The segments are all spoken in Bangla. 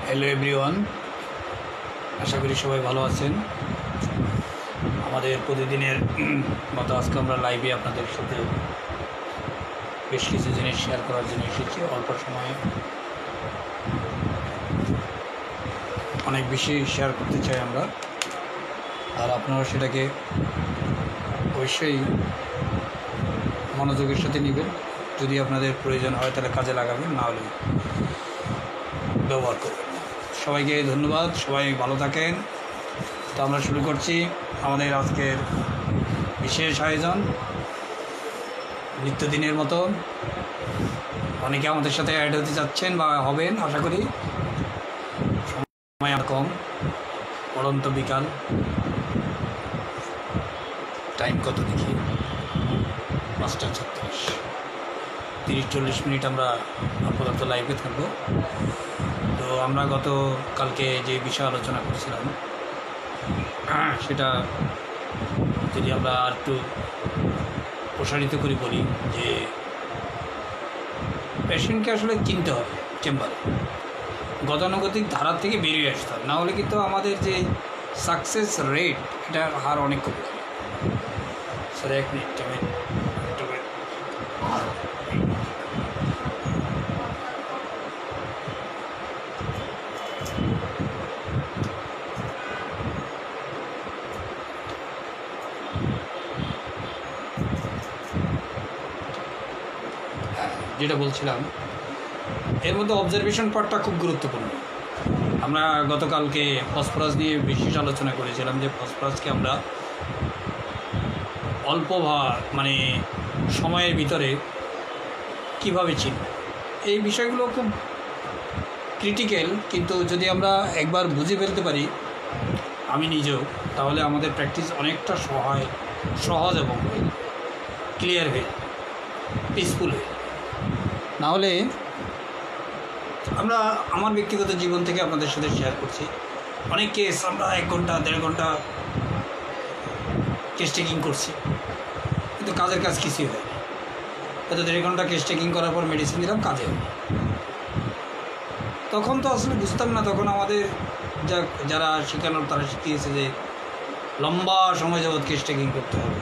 হ্যালো এভরিওয়ান, আশা করি সবাই ভালো আছেন। আমাদের প্রতিদিনের মতো আজকে আমরা লাইভে আপনাদের সাথে বেশ কিছু জিনিস শেয়ার করার জন্য এসেছি। অল্প সময়ে অনেক বেশি শেয়ার করতে চাই আমরা, আর আপনারা সেটাকে অবশ্যই মনোযোগের সাথে নেবেন। যদি আপনাদের প্রয়োজন হয় তাহলে কাজে লাগাবেন, না হলে ব্যবহার করবেন। সবাইকে ধন্যবাদ, সবাই ভালো থাকেন। তো আমরা শুরু করছি আমাদের আজকের বিশেষ আয়োজন। নিত্যদিনের মতো অনেকে আমাদের সাথে অ্যাড হতে যাচ্ছেন বা হবেন, আশা করি। সময় কম, পড়ন্ত বিকাল, টাইম কত দেখি 5:36, 30-40 মিনিট আমরা আপাতত লাইভে থাকবো। তো আমরা গতকালকে যে বিষয় আলোচনা করছিলাম সেটা যদি আমরা আর একটু প্রসারিত করে বলি, যে পেশেন্টকে আসলে চিনতে হবে চেম্বারে, গতানুগতিক ধারা থেকে বেরিয়ে আসতে হবে, না হলে কিন্তু আমাদের যে সাকসেস রেট এটার হার অনেক কমে যাবে। স্যার এক মিনিট, যেটা বলছিলাম, এর মধ্যে অবজারভেশন পার্টটা খুব গুরুত্বপূর্ণ। আমরা গতকালকে ফসফরাস নিয়ে বিশেষ আলোচনা করেছিলাম, যে ফসফরাসকে আমরা অল্প মানে সময়ের ভিতরে কিভাবে চিনব, এই বিষয়গুলো খুব ক্রিটিক্যাল। কিন্তু যদি আমরা একবার বুঝে ফেলতে পারি, আমি নিজেও, তাহলে আমাদের প্র্যাকটিস অনেকটা সহজ এবং ক্লিয়ার হয়ে, পিসফুল হয়ে। নাহলে আমরা আমার ব্যক্তিগত জীবন থেকে আপনাদের সাথে শেয়ার করছি, অনেক কেস আমরা 1 ঘন্টা 1.5 ঘন্টা কেস টেকিং করছি, কিন্তু কাজের কাজ কিছুই হয়নি। হয়তো 1.5 ঘন্টা কেস টেকিং করার পর মেডিসিন দিলাম, কাজে হয়নি। তখন তো আসলে বুঝতাম না, তখন আমাদের যারা শেখানোর তারা শিখিয়েছে যে লম্বা সময় যাবৎ কেস টেকিং করতে হবে,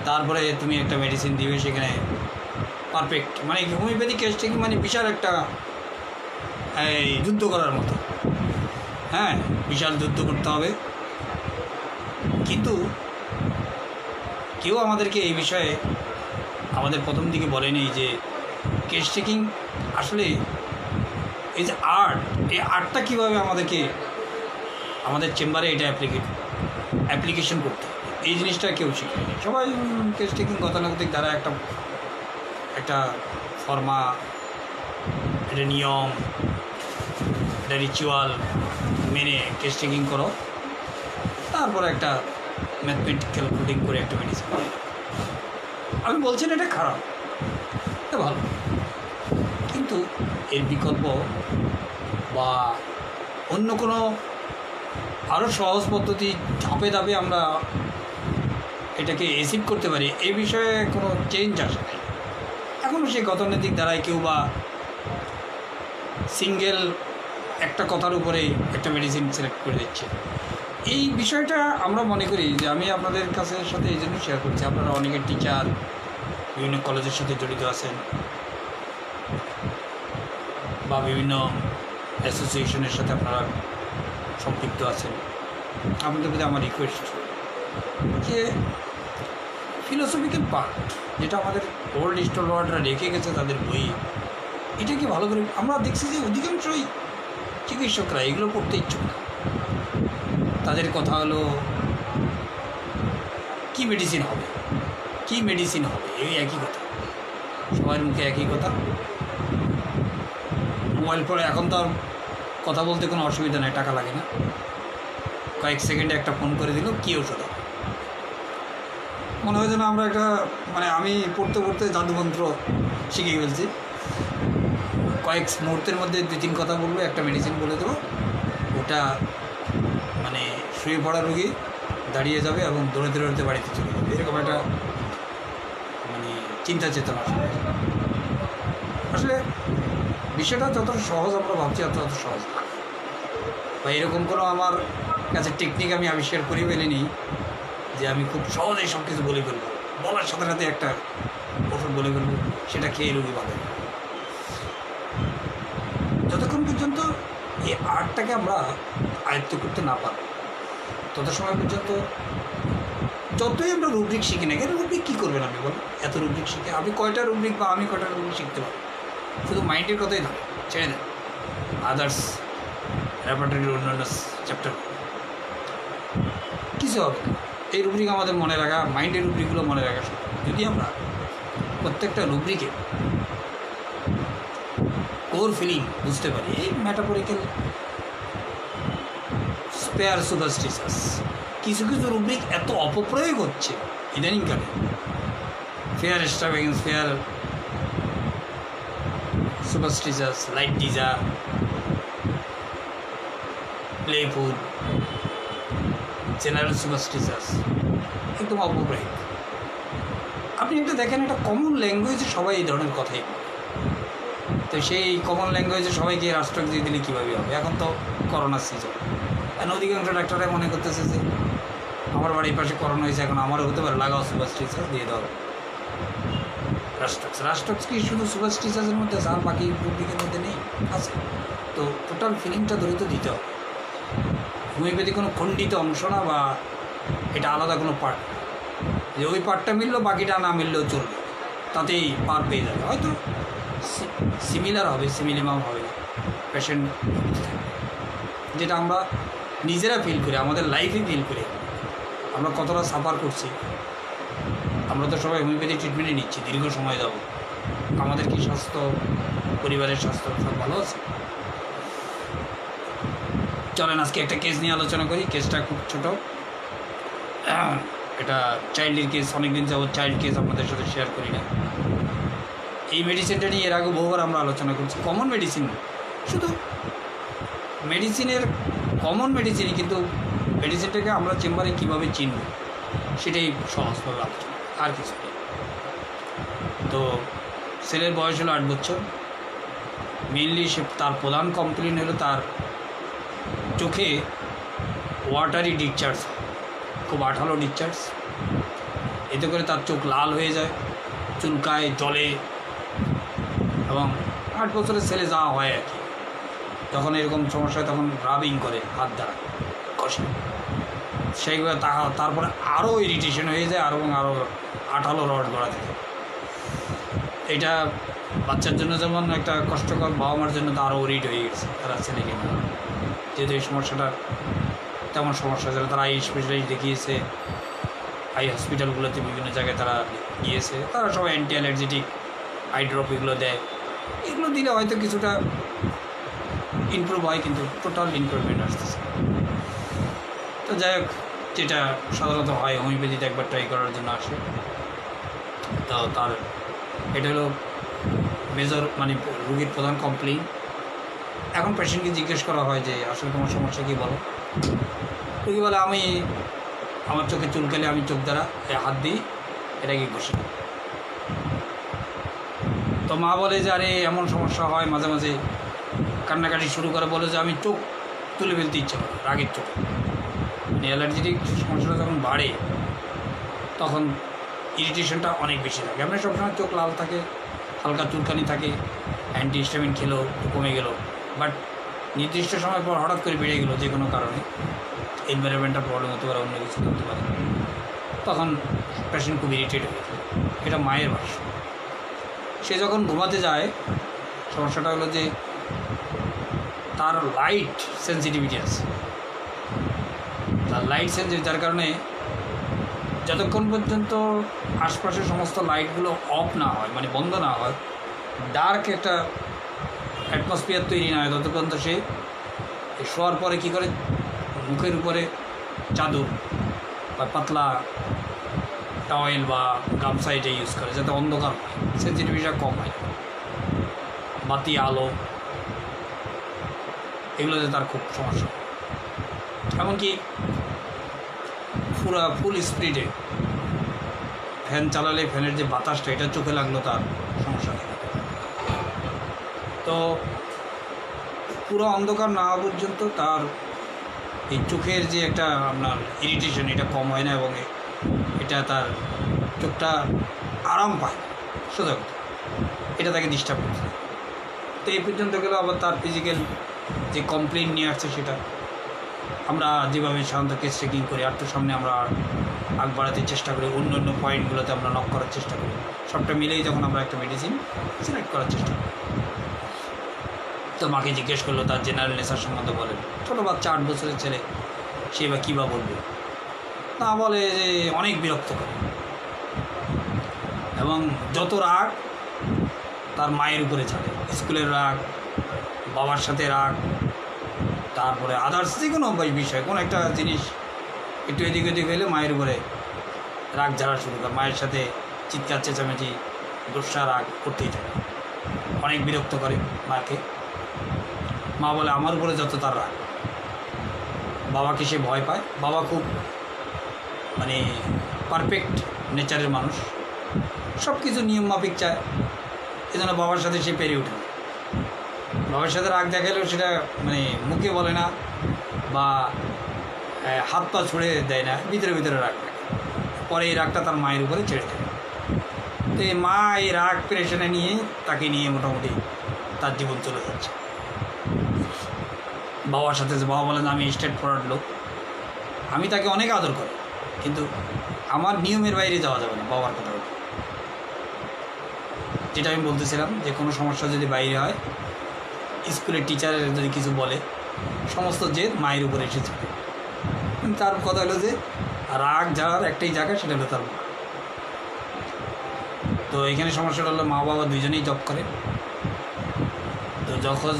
তারপরে তুমি একটা মেডিসিন দিবে, সেখানে পারফেক্ট, মানে হোমিওপ্যাথি কেস টেকিং মানে বিশাল একটা যুদ্ধ করার মতো। হ্যাঁ, বিশাল যুদ্ধ করতে হবে। কিন্তু কেউ আমাদেরকে এই বিষয়ে আমাদের প্রথম দিকে বলেনি যে কেস টেকিং আসলে এই যে আর্ট, এই আর্টটা কীভাবে আমাদেরকে আমাদের চেম্বারে এটা অ্যাপ্লিকেশন করতে হবে, এই জিনিসটা কেউ শিখায়নি। সবাই কেস টেকিং গতানুগতিক দ্বারা একটা ফর্মা, এটা নিয়ম, এটা রিচুয়াল মেনে কেস টেকিং করো, তারপরে একটা ম্যাথমেটিক্যাল কোডিং করে একটা মেডিসিন। আমি বলছি না এটা খারাপ, এটা ভালো, কিন্তু এর বিকল্প বা অন্য কোনো আরও সহজ পদ্ধতি ধাপে ধাপে আমরা এটাকে অ্যাচিভ করতে পারি, এই বিষয়ে কোনো চেঞ্জ আসে নাই এখনও। সেই গতানুগতিক দ্বারাই কেউ বা সিঙ্গেল একটা কথার উপরে একটা মেডিসিন সিলেক্ট করে দিচ্ছে। এই বিষয়টা আমরা মনে করি যে, আমি আপনাদের সাথে এই জন্য শেয়ার করছি, আপনারা অনেকে টিচার, বিভিন্ন কলেজের সাথে জড়িত আছেন বা বিভিন্ন অ্যাসোসিয়েশনের সাথে আপনারা সম্পৃক্ত আছেন। আপনাদের প্রতি আমার রিকোয়েস্ট যে ফিলোসফিক্যাল পার্ট, যেটা আমাদের ওল্ড স্টলওয়ার্ডরা রেখে গেছে তাদের বই, এটাকে ভালো করে আমরা দেখছি যে অধিকাংশই চিকিৎসকরা এগুলো পড়তে ইচ্ছুক না। তাদের কথা হলো কি মেডিসিন হবে, এই একই কথা, সবার মুখে একই কথা। মোবাইল পরে এখন তো আর কথা বলতে কোনো অসুবিধা নেই, টাকা লাগে না, কয়েক সেকেন্ডে একটা ফোন করে দিল, কী ওষুধ হবে। মনে হয় যেন আমরা একটা, মানে আমি পড়তে পড়তে জাদুমন্ত্র শিখে ফেলছি। কয়েক মুহূর্তের মধ্যে 2-3 কথা বলবো, একটা মেডিসিন বলে দেবো, ওটা মানে শুয়ে পড়া রোগী দাঁড়িয়ে যাবে এবং দৌড়তে বাড়িতে চলে যাবে, এরকম একটা মানে চিন্তা চেতনা। আসলে বিষয়টা যতটা সহজ আমরা ভাবছি তত সহজ না। বা এরকম কোনো আমার কাছে টেকনিক আমি আবিষ্কার করে ফেলিনি যে আমি খুব সহজেই সব কিছু বলে ফেলবো, বলার সাথে সাথে একটা ওষুধ বলে ফেলবো, সেটা খেয়ে রোগী ভালো। যতক্ষণ পর্যন্ত এই আর্টটাকে আমরা আয়ত্ত করতে না পারবো তত সময় পর্যন্ত যতই আমরা রুব্রিক শিখি না কেন, রুব্রিক কী করবেন আপনি বলুন? এত রুব্রিক শিখে আপনি কয়টা রুব্রিক বা আমি কয়টা রুব্রিক শিখতে পারি? শুধু মাইন্ডের কথাই না, ছেড়ে দেন আদার্স রেপার্টরির অন্যান্য চ্যাপ্টার কিছু হবে না। এই রুব্রিক আমাদের মনে রাখা, মাইন্ডের রুব্রিকগুলো মনে রাখা। যদি আমরা প্রত্যেকটা রুব্রিকে কোর ফিলিং বুঝতে পারি, এই মেটাফরিক্যাল স্পেয়ার সুপারস্টিশাস কিছু কিছু রুব্রিক এত অপপ্রয়োগ হচ্ছে ইদানিংকালে, fair extravagance, fair superstitious, light desire, playful, general superstitious, একদম অপপ্রয়োগ। আপনি একটা দেখেন, একটা কমন ল্যাঙ্গুয়েজে সবাই এই ধরনের কথাই বলে। তো সেই কমন ল্যাঙ্গুয়েজে সবাইকে রাষ্ট্রক দিয়ে দিলে কীভাবে হবে? এখন তো করোনার সিজন, এখন অধিকাংশ ডাক্তাররা মনে করতেছে যে আমার বাড়ির পাশে করোনা হয়েছে, এখন আমারও হতে পারে, লাগাও সুপারস্টিশাস দিয়ে দাও রাষ্ট্রক্স। রাষ্ট্রক্স কি শুধু সুপারস্টিশাসের মধ্যে আছে, আর বাকি রুব্রিকের মধ্যে নেই? আছে। তো টোটাল ফিলিংটা ধরে তো দিতে হবে। হোমিওপ্যাথি কোনো খণ্ডিত অংশ না, বা এটা আলাদা কোনো পার্ট, যে ওই পার্টটা মিললেও বাকিটা না মিললেও চলবে, তাতেই পার পেয়ে যাবে। হয়তো সিমিলার হবে, সিমিলিমাম হবে, পেশেন্ট যেটা আমরা নিজেরা ফিল করি, আমাদের লাইফে ফিল করি আমরা কতটা সাফার করছি। আমরা তো সবাই হোমিওপ্যাথি ট্রিটমেন্টে নিচ্ছি দীর্ঘ সময় যাব, আমাদের কি স্বাস্থ্য, পরিবারের স্বাস্থ্য সব ভালো আছে? চলেন আজকে একটা কেস নিয়ে আলোচনা করি। কেসটা খুব ছোটো, এটা চাইল্ডের কেস। অনেকদিন যাবত চাইল্ড কেস আপনাদের সাথে শেয়ার করি না। এই মেডিসিনটা নিয়ে এর আগে বহুবার আমরা আলোচনা করছি। কমন মেডিসিন, শুধু মেডিসিনের কমন মেডিসিনই, কিন্তু মেডিসিনটাকে আমরা চেম্বারে কীভাবে চিনব সেটাই সহজভাবে আলোচনা, আর কিছু নেই। তো ছেলের বয়স হলো 8 বছর। মেনলি সে তার প্রধান কমপ্লেন হলো তার চোখে ওয়াটারি ডিসচার্জ, খুব আঠালো ডিসচার্জ। এতে করে তার চোখ লাল হয়ে যায়, চুলকায়, জলে, এবং 8 বছরের ছেলে যা হয় আর কি, যখন এরকম সমস্যা হয় তখন রাবিং করে হাত দ্বারা কষে, সেইগুলো তারপরে আরও ইরিটেশন হয়ে যায়, এবং আরও আঠালো রড গড়া থাকে। এটা বাচ্চার জন্য যেমন একটা কষ্টকর, বাবা মার জন্য তো আরও ওরিড হয়ে গেছে তারা ছেলেকে নিয়ে, যেহেতু এই সমস্যাটা তেমন সমস্যা ছিল। তারা আই স্পেশালিস্ট দেখিয়েছে, আই হসপিটালগুলোতে বিভিন্ন জায়গায় তারা গিয়েছে, তারা সবাই অ্যান্টি অ্যালার্জেটিক আই ড্রপ এগুলো দেয়। এগুলো দিলে হয়তো কিছুটা ইমপ্রুভ হয়, কিন্তু টোটাল ইমপ্রুভমেন্ট আসতেছে। তো যাই হোক, যেটা সাধারণত হয় হোমিওপ্যাথিতে একবার ট্রাই করার জন্য আসে। তো তার এটা হলো মেজর, মানে রুগীর প্রধান কমপ্লেইন। এখন পেশেন্টকে জিজ্ঞেস করা হয় যে আসলে তোমার সমস্যা কী বলো? রুগী বলে আমি আমার চোখে চুলকালে আমি চোখ দ্বারা হাত দিই, এটাকে ঘষি। তো মা বলে যে আরে এমন সমস্যা হয় মাঝে মাঝে, কান্নাকাটি শুরু করে, বলে যে আমি চোখ তুলে ফেলতে ইচ্ছা করে রাগের চোখে। মানে অ্যালার্জেটিক সমস্যাটা যখন বাড়ে তখন ইরিটেশনটা অনেক বেশি থাকে। আপনার সবসময় চোখ লাল থাকে, হালকা চুলকানি থাকে, অ্যান্টিহিস্টামিন খেলেও কমে গেল, বাট নির্দিষ্ট সময় পর হঠাৎ করে বেড়ে গেলো যে কোনো কারণে, এনভায়রনমেন্টাল প্রবলেম হতে পারে, অন্য কিছু হতে পারে, তখন পেশেন্ট খুব ইরিটেট হয়ে যায়। এটা মায়ের ভাষ্য। সে যখন ঘুমাতে যায়, সমস্যাটা হলো যে তার লাইট সেন্সিটিভিটি আছে, তার লাইট সেন্সিটিভ, যার কারণে যতক্ষণ পর্যন্ত আশপাশের সমস্ত লাইটগুলো অফ না হয়, মানে বন্ধ না হয়, ডার্ক একটা অ্যাটমসফিয়ার তৈরি না হয়, ততক্ষণ তো সে শোয়ার পরে কী করে মুখের উপরে চাদর বা পাতলা টাওয়েল বা গামছা এটা ইউজ করে, যাতে অন্ধকার হয়, সেন্সিটিভিটিটা কম হয়, বাতি আলো এগুলোতে তার খুব সমস্যা। এমনকি ফুল স্পিডে ফ্যান চালালে ফ্যানের যে বাতাসটা এটা চোখে লাগলো, তার সমস্যা নেই। তো পুরো অন্ধকার না হওয়া পর্যন্ত তার এই চোখের যে একটা আপনার ইরিটেশন এটা কম হয় না, এবং এটা তার চোখটা আরাম পায়, সোজা কথা, এটা তাকে ডিস্টার্ব করছে। তো এই পর্যন্ত গেলে আবার তার ফিজিক্যাল যে কমপ্লেন নিয়ে আসছে, সেটা আমরা যেভাবে সাধারণত কেস চেকিং করি, আর তো সামনে আমরা আগ বাড়াতে চেষ্টা করি, অন্য অন্য পয়েন্টগুলোতে আমরা নক করার চেষ্টা করি, সবটা মিলেই তখন আমরা একটা মেডিসিন সিলেক্ট করার চেষ্টা করি। তো মাকে জিজ্ঞেস করলো তার জেনারেল নেশার সম্বন্ধে, বলেন ছোটো বাচ্চা 8 বছরের ছেলে, সে বা কী বা বলবে, না বলে যে অনেক বিরক্ত করে, এবং যত রাগ তার মায়ের উপরে ছাড়ে, স্কুলের রাগ, বাবার সাথে রাগ, তারপরে আদার্স যে কোনো বিষয়, কোনো একটা জিনিস একটু এদিক ওদিক হলে মায়ের উপরে রাগ ঝাড়া শুরু করে, মায়ের সাথে চিৎকার চেঁচামেচি দোষা রাগ করতেই থাকে, অনেক বিরক্ত করে মাকে। মা বলে আমার উপরে যত তার রাগ, বাবাকে সে ভয় পায়, বাবা খুব মানে পারফেক্ট নেচারের মানুষ, সব কিছু নিয়ম মাফিক চায়, এজন্য বাবার সাথে সে পেরে ওঠে। বাবার সাথে রাগ দেখালেও সেটা মানে মুখে বলে না বা হাত পা ছুঁড়ে দেয় না, ভিতরে ভিতরে রাগ থাকে, পরে এই রাগটা তার মায়ের উপরে ছেড়ে দেয়। তো এই মা এই রাগ প্রেশনে নিয়ে তাকে নিয়ে মোটামুটি তার জীবন চলে যাচ্ছে। বাবার সাথে বাবা বলেন আমি স্ট্রেট ফরওয়ার্ড লোক, আমি তাকে অনেক আদর করি, কিন্তু আমার নিয়মের বাইরে যাওয়া যাবে না। বাবার কথা যেটা আমি বলতেছিলাম, যে কোনো সমস্যা যদি বাইরে হয়, স্কুলের টিচারের যদি কিছু বলে, সমস্ত জেদ মায়ের উপরে এসেছে। তার কথা হলো যে রাগ যাওয়ার একটাই জায়গা, সেটা হলো তার মা। তো এখানে সমস্যাটা হলো মা বাবা দুজনেই জব করে, তো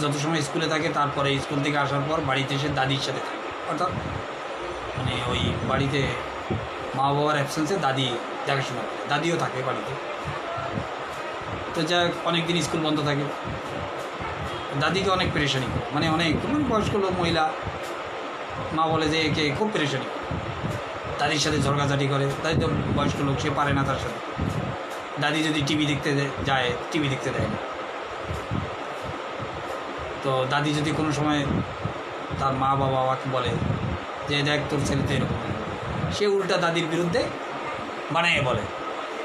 যত সময় স্কুলে থাকে, তারপরে স্কুল থেকে আসার পর বাড়িতে এসে দাদির সাথে থাকে, অর্থাৎ মানে ওই বাড়িতে মা বাবার অ্যাবসেন্সে দাদি দেখাশোনা করে, দাদিও থাকে বাড়িতে। তো যা অনেক দিন স্কুল বন্ধ থাকে, দাদিকে অনেক পেরেশানি করে, মানে অনেক বয়স্ক লোক মহিলা, মা বলে যে একে খুব পেরেশানি করে, দাদির সাথে ঝগড়াঝাটি করে। দাদি তো বয়স্ক লোক, সে পারে না তার সাথে। দাদি যদি টিভি দেখতে যায়, টিভি দেখতে দেয় না। তো দাদি যদি কোনো সময় তার মা বাবাকে বলে যে দেখ তোর ছেলে তো এরকম, সে উল্টা দাদির বিরুদ্ধে বানিয়ে বলে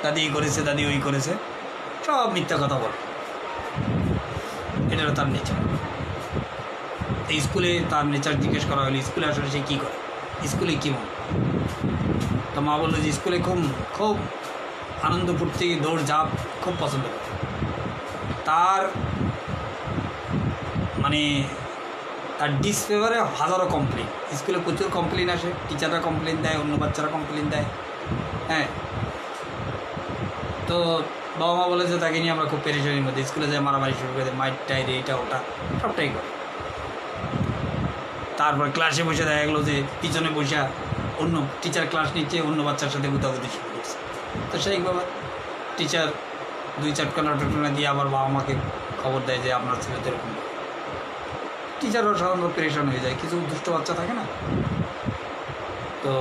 দাদি এই করেছে, দাদি ওই করেছে, সব মিথ্যা কথা বলে। এটা তার নেচার। এই স্কুলে তার নেচার জিজ্ঞেস করা হলে স্কুলে আসলে সে কী করে, স্কুলে কী মন। তো মা বললো যে স্কুলে খুব আনন্দ ফুর্তি, দৌড় ঝাঁপ খুব পছন্দ করে। তার মানে তার ডিসফেভারে হাজারো কমপ্লেন, স্কুলে প্রচুর কমপ্লেন আসে, টিচাররা কমপ্লেন দেয়, অন্য বাচ্চারা কমপ্লেন দেয়। হ্যাঁ, তো বাবা মা বলে যে তাকে নিয়ে আমরা খুব পেরেশানির মধ্যে, স্কুলে যায় মারামারি শুরু করে দেয়, মাইট টাইট এইটা ওটা সবটাই করে। তারপর ক্লাসে বসে দেখা গেলো যে পিছনে বসে অন্য টিচার ক্লাস নিচ্ছে, অন্য বাচ্চার সাথে গুতাগুতি শুরু করছে। তো সেইভাবে টিচার 2-4 টনা দিয়ে আবার বাবা মাকে খবর দেয় যে আপনার ছেলে তো এরকম। টিচারও সাধারণত পেরেশান হয়ে যায়, কিছু দুষ্ট বাচ্চা থাকে না। তো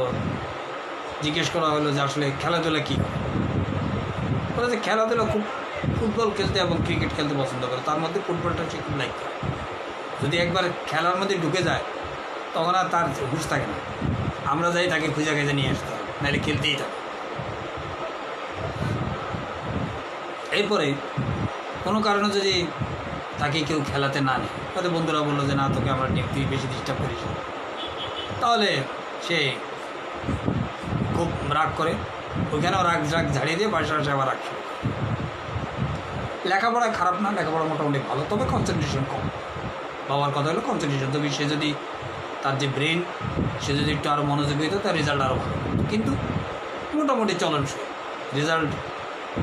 জিজ্ঞেস করা হলো যে আসলে খেলাধুলা কী করে, বলে যে খেলাধুলা খুব ফুটবল খেলতে এবং ক্রিকেট খেলতে পছন্দ করে, তার মধ্যে ফুটবলটা সে খুব লাইক করে। যদি একবার খেলার মধ্যে ঢুকে যায় তখন আর তার হুঁশ থাকে না, আমরা যাই তাকে খুঁজে খুঁজে নিয়ে আসতে হবে, নাহলে খেলতেই থাকে। এরপরে কোনো কারণে যদি তাকে কেউ খেলাতে না নেয়, তাতে বন্ধুরা বললো যে না তোকে আমরা তুই বেশি ডিস্টার্ব করিস, তাহলে সে খুব রাগ করে, ওইখানেও রাগ ঝাড়িয়ে দিয়ে বাসা আবার রাগ শুরু। লেখাপড়া খারাপ না, লেখাপড়া মোটামুটি ভালো, তবে কনসেন্ট্রেশন কম। বাবার কথা হলো কনসেন্ট্রেশন, তবে সে যদি তার যে ব্রেন, সে যদি একটু আরও মনোযোগী হতো তার রেজাল্ট আরও ভালো, কিন্তু মোটামুটি চলনসই রেজাল্ট,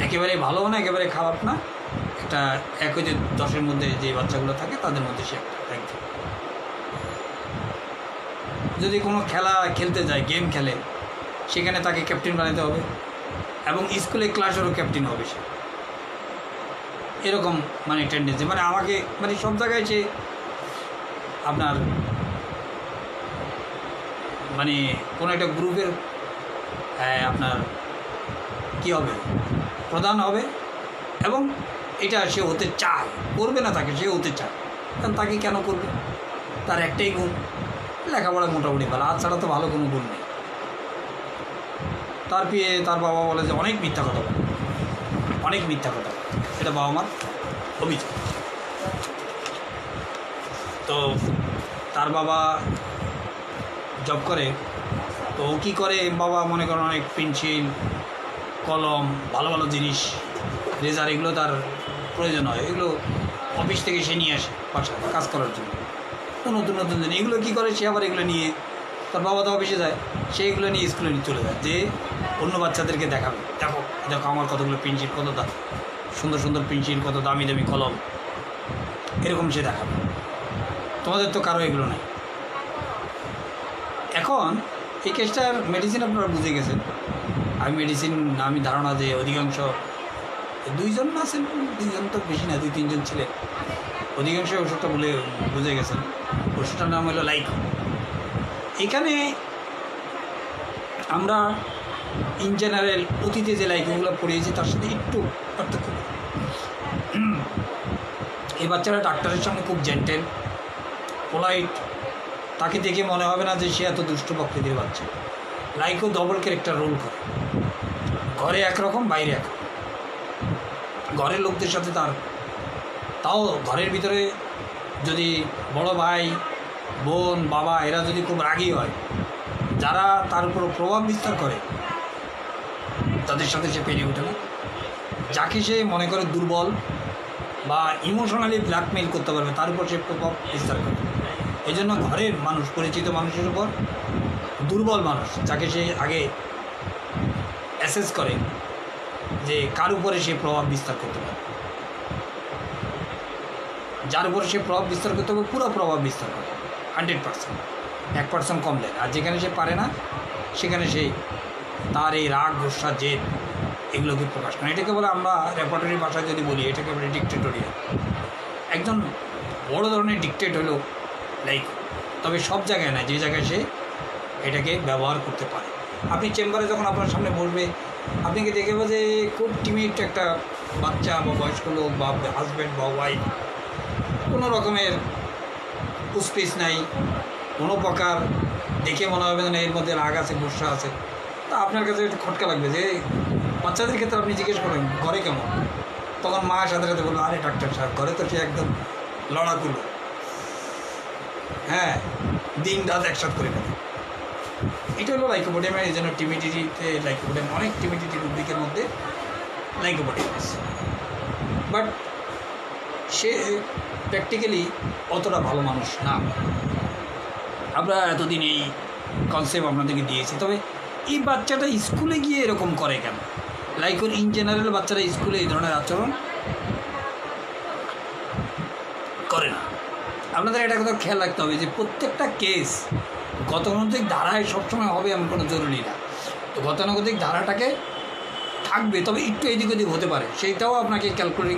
একেবারেই ভালো না একেবারে খারাপ না, একটা 1-10-এর মধ্যে যে বাচ্চাগুলো থাকে তাদের মধ্যে সে একজন। যদি কোনো খেলা খেলতে যায়, গেম খেলে, সেখানে তাকে ক্যাপ্টেন বানাতে হবে, এবং স্কুলে ক্লাসেরও ক্যাপ্টেন হবে সে, এরকম মানে টেন্ডেন্সি। মানে আমাকে মানে সব জায়গায় সে আপনার মানে কোনো একটা গ্রুপের আপনার কী হবে, প্রধান হবে, এবং এটা সে হতে চায়, করবে না তাকে, সে হতে চায়। কারণ তাকে কেন করবে, তার একটাই গুণ লেখাপড়া মোটামুটি ভালো, আর ছাড়া তো ভালো কোনো গুণ নেই। তার বাবা বলে যে অনেক মিথ্যা কথা বলে, অনেক মিথ্যা কথা, এটা বাবা মার অভিযোগ। তো তার বাবা জব করে, তো ও কী করে, বাবা মনে করেন অনেক পেন্সিল, কলম, ভালো ভালো জিনিস, রেজার, এগুলো তার প্রয়োজন হয়, এগুলো অফিস থেকে সে নিয়ে আসে বাসায় কাজ করার জন্য, নতুন নতুন জিনিস। এগুলো কী করে, সে আবার এগুলো নিয়ে, তার বাবা তো অফিসে যায়, সে এগুলো নিয়ে স্কুলে নিয়ে চলে যায়, যে অন্য বাচ্চাদেরকে দেখাবে, দেখো দেখো আমার কতগুলো পেন্সিল, কত সুন্দর সুন্দর পেন্সিল, কত দামি দামি কলম, এরকম সে দেখাবে, তোমাদের তো কারো এগুলো নাই। এখন এই কেসটার মেডিসিন আপনারা বুঝে গেছেন। আমি ধারণা যে অধিকাংশ 2 জন আছেন, 2 জন তো বেশি না, 2-3 জন ছিলেন, অধিকাংশ ওষুধটা বুঝে গেছেন। ওষুধটার নাম হলো লাইকো। এখানে আমরা ইন জেনারেল অতীতে যে লাইকোগুলো পড়িয়েছি তার সাথে একটু পার্থক্য। এই বাচ্চারা ডাক্তারের সামনে খুব জেন্টেল, পোলাইট, তাকে দেখে মনে হবে না যে সে এত দুষ্ট প্রকৃতির বাচ্চা। লাইকো ডবল ক্যারেক্টার রোল করে, ঘরে একরকম, বাইরে একরকম। ঘরের লোকদের সাথে তাও ঘরের ভিতরে যদি বড় ভাই, বোন, বাবা এরা যদি খুব রাগী হয়, যারা তার উপর প্রভাব বিস্তার করে তাদের সাথে সে পেরে ওঠে না। যাকে সে মনে করে দুর্বল বা ইমোশনালি ব্ল্যাকমেইল করতে পারবে তার উপর সে প্রভাব বিস্তার করে। এই জন্য ঘরের মানুষ, পরিচিত মানুষের উপর দুর্বল মানুষ, যাকে সে আগে অ্যাসেস করে যে কার উপরে সে প্রভাব বিস্তার করতে পারে, যার উপরে সে প্রভাব বিস্তার করতে হবে পুরো প্রভাব বিস্তার করে 100%, 1% কম দেয়। আর যেখানে সে পারে না সেখানে সে তার এই রাগ, গোসা, জেদ এগুলোকে প্রকাশ করে। এটাকে বলে, আমরা রেপার্টরি ভাষায় যদি বলি, এটাকে বলে ডিকটেটরিয়াল। একজন বড় ধরনের ডিকটেট হলো লাইকো, তবে সব জায়গায় না, যে জায়গায় সে এটাকে ব্যবহার করতে পারে। আপনি চেম্বারে যখন আপনার সামনে বলবে, আপনাকে দেখে যে খুব টিমিড একটা বাচ্চা বা বয়স্ক লোক বা হাজব্যান্ড বা ওয়াইফ, কোনো রকমের উসপিস নাই, কোনো প্রকার দেখে মনে হবে না এর মধ্যে রাগ আছে, গুসা আছে, তা আপনার কাছে একটু খটকা লাগবে। যে বাচ্চাদের ক্ষেত্রে আপনি জিজ্ঞেস করেন ঘরে কেমন, তখন মা সাথে সাথে বললো, আরে ডাক্তার সাহেব ঘরে তো সে একদম লড়াকুলো, হ্যাঁ, দিন রাত একসাথ করে ফেলে। এটা হলো লাইকোপোডিয়ামের। এই জন্য টিমিডিটিতে লাইকোপোডিয়াম, অনেক টিমিডিটির উদ্ভিদের মধ্যে লাইকোপোডিয়ামাস। বাট সে প্র্যাকটিক্যালি অতটা ভালো মানুষ না। আমরা এতদিন এই কনসেপ্ট আপনাদেরকে দিয়েছি। তবে এই বাচ্চাটা স্কুলে গিয়ে এরকম করে কেন? লাইকোর ইন জেনারেল বাচ্চারা স্কুলে এই ধরনের আচরণ করে না। আপনাদের এটা কথা খেয়াল রাখতে হবে যে প্রত্যেকটা কেস গতানুগতিক ধারায় সবসময় হবে এমন কোনো জরুরি না। তো গতানুগতিক ধারাটাকে থাকবে, তবে একটু এদিক ওদিক হতে পারে, সেইটাও আপনাকে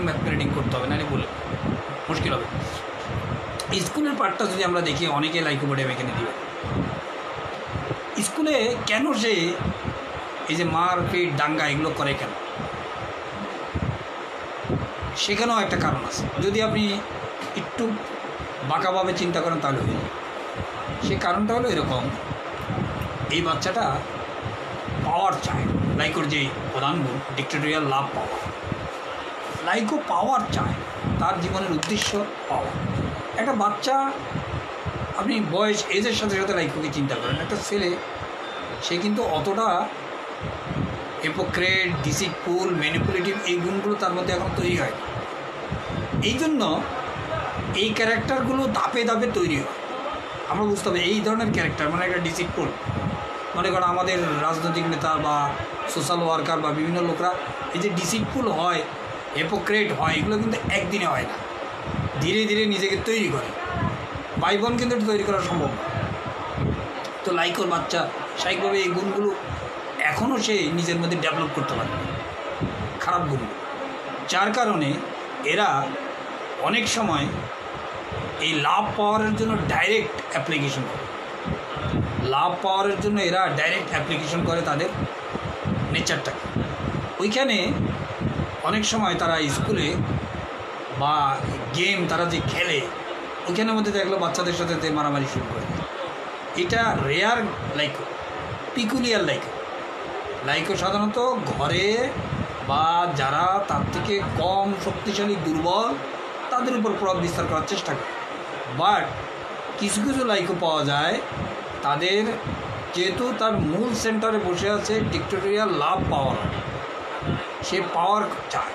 ম্যাথমেটিং করতে হবে, নাহলে বলে মুশকিল হবে। স্কুলের পার্টটা যদি আমরা দেখি, অনেকে লাইকোপোডিয়াম এখানে দিবে। স্কুলে কেন সে এই যে মারপিট, দাঙ্গা এগুলো করে কেন, সেখানেও একটা কারণ আছে। যদি আপনি একটু বাঁকাভাবে চিন্তা করেন তাহলে হয়ে যায়। সেই কারণটা হলো এরকম, এই বাচ্চাটা পাওয়ার চায়। লাইকোর যে প্রধান গুণ ডিক্টেটোরিয়াল লাভ পাওয়া। লাইকো পাওয়ার চায়, তার জীবনের উদ্দেশ্য পাওয়া। একটা বাচ্চা, আপনি বয়স এজের সাথে সাথে লাইকোকে চিন্তা করেন, একটা ছেলে সে কিন্তু অতটা হিপোক্রেট, ডিসিটফুল, ম্যানিপুলেটিভ এই গুণগুলো তার মধ্যে এখন তৈরি হয়। এই জন্য এই ক্যারেক্টারগুলো ধাপে ধাপে তৈরি হয়। আমরা বুঝতে হবে এই ধরনের ক্যারেক্টার, মানে একটা ডিসিটফুল, মনে করেন আমাদের রাজনৈতিক নেতা বা সোশ্যাল ওয়ার্কার বা বিভিন্ন লোকরা এই যে ডিসিটফুল হয়, হিপোক্রেট হয়, এগুলো কিন্তু একদিনে হয় না, ধীরে ধীরে নিজেকে তৈরি করে। ভাই বোন কিন্তু তৈরি করা সম্ভব না। তো লাইকোর বাচ্চা স্বাভাবিকভাবে এই গুণগুলো এখনও সে নিজের মধ্যে ডেভেলপ করতে পারে, খারাপ গুণগুলো, যার কারণে এরা অনেক সময় এই লাভ পাওয়ারের জন্য ডাইরেক্ট অ্যাপ্লিকেশন করে। লাভ পাওয়ারের জন্য এরা ডাইরেক্ট অ্যাপ্লিকেশন করে তাদের নেচারটাকে। ওইখানে অনেক সময় তারা স্কুলে বা গেম তারা যে খেলে, ওইখানের মধ্যে দেখলো বাচ্চাদের সাথে মারামারি শুরু করে। এটা রেয়ার লাইকো, পিকুলিয়ার লাইকো। লাইকো সাধারণত ঘরে বা যারা তার থেকে কম শক্তিশালী, দুর্বল, তাদের উপর প্রভাব বিস্তার করার চেষ্টা করে। বাট কিছু কিছু লাইকো পাওয়া যায় তাদের, যেহেতু তার মূল সেন্টারে বসে আছে ডিক্টেটোরিয়াল লাভ পাওয়ার, সে পাওয়ার চায়।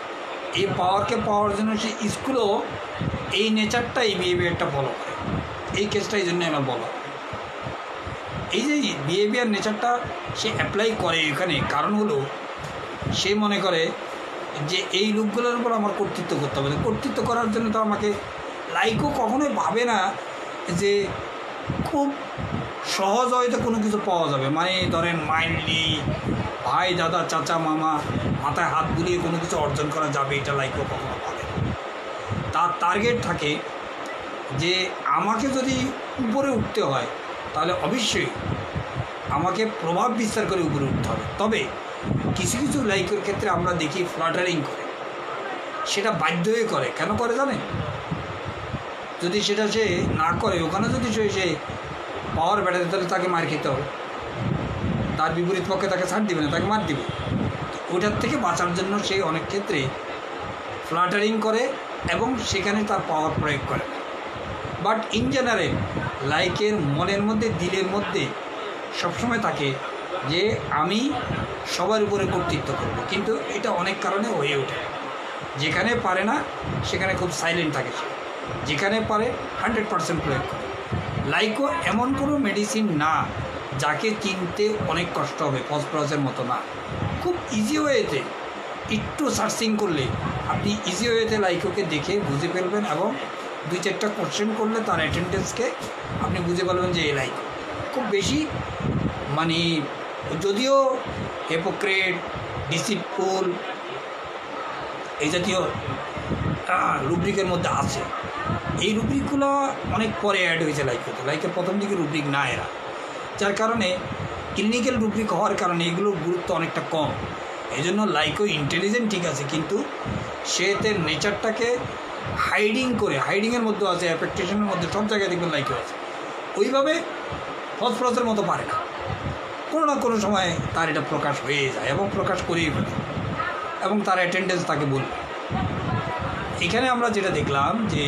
এই পাওয়ারকে পাওয়ার জন্য সে স্কুলেও এই নেচারটা, এই বিহেভিয়ারটা ফলো করে। এই কেসটা এই জন্য আমার বলা, এই যে বিহেভিয়ার নেচারটা সে অ্যাপ্লাই করে এখানে, কারণ হলো সে মনে করে যে এই লোকগুলোর উপর আমার কর্তৃত্ব করতে হবে। কর্তৃত্ব করার জন্য তো আমাকে লাইকও কখনোই ভাবে না যে খুব সহজ হয়তো কোনো কিছু পাওয়া যাবে, মানে ধরেন মাইন্ডলি ভাই, দাদা, চাচা, মামা মাথায় হাত বুলিয়ে কোনো কিছু অর্জন করা যাবে, এটা লাইকও কখনো ভাবে না। তার টার্গেট থাকে যে আমাকে যদি উপরে উঠতে হয় তাহলে অবশ্যই আমাকে প্রভাব বিস্তার করে উপরে উঠতে হবে। তবে কিছু কিছু লাইকের ক্ষেত্রে আমরা দেখি ফ্লাটারিং করে, সেটা বাধ্য হয়ে করে। কেন করে জানেন? যদি সেটা সে না করে, ওখানে যদি সে পাওয়ার বেড়াতে, তাহলে তাকে মার খেতে হবে। তার বিপরীত পক্ষে তাকে ছাড় দিবে না, তাকে মার দিবে। ওটার থেকে বাঁচার জন্য সে অনেক ক্ষেত্রে ফ্লাটারিং করে এবং সেখানে তার পাওয়ার প্রয়োগ করে। বাট ইন জেনারেল লাইকের মনের মধ্যে, দিলের মধ্যে সবসময় থাকে যে আমি সবার উপরে কর্তৃত্ব করব, কিন্তু এটা অনেক কারণে হয়ে ওঠে। যেখানে পারে না সেখানে খুব সাইলেন্ট থাকে সে, যেখানে পারে 100% প্রয়োগ করে। লাইকও এমন কোনো মেডিসিন না যাকে চিনতে অনেক কষ্ট হবে, ফসফরাসের মতো না। খুব ইজি ওয়েতে একটু সার্চিং করলে আপনি ইজি ওয়েতে লাইকোকে দেখে বুঝে ফেলবেন, এবং 2-4টা কোশ্চেন করলে তার অ্যাটেন্ডেন্সকে আপনি বুঝে পারবেন যে এই লাইকো খুব বেশি, মানে যদিও হিপোক্রেট, ডিসিটফুল এই জাতীয় রুব্রিকের মধ্যে আছে, এই রুব্রিকগুলো অনেক পরে অ্যাড হয়েছে লাইকোতে। লাইকের প্রথম দিকে রুব্রিক না এরা, যার কারণে ক্লিনিক্যাল রুব্রিক হওয়ার কারণে এগুলোর গুরুত্ব অনেকটা কম। এই জন্য লাইকো ইন্টেলিজেন্ট ঠিক আছে, কিন্তু সে তার নেচারটাকে হাইডিং করে, হাইডিংয়ের মধ্যে আছে, অ্যাফেক্টেশনের মধ্যে, সব জায়গায় দেখবেন লাইকো আছে। ওইভাবে ফসফরাসের মতো পারে না, কোনো না কোনো সময় তার এটা প্রকাশ হয়ে যায় এবং প্রকাশ করেই ফেলে, এবং তার অ্যাটেন্ডেন্স তাকে বলবে। এখানে আমরা যেটা দেখলাম যে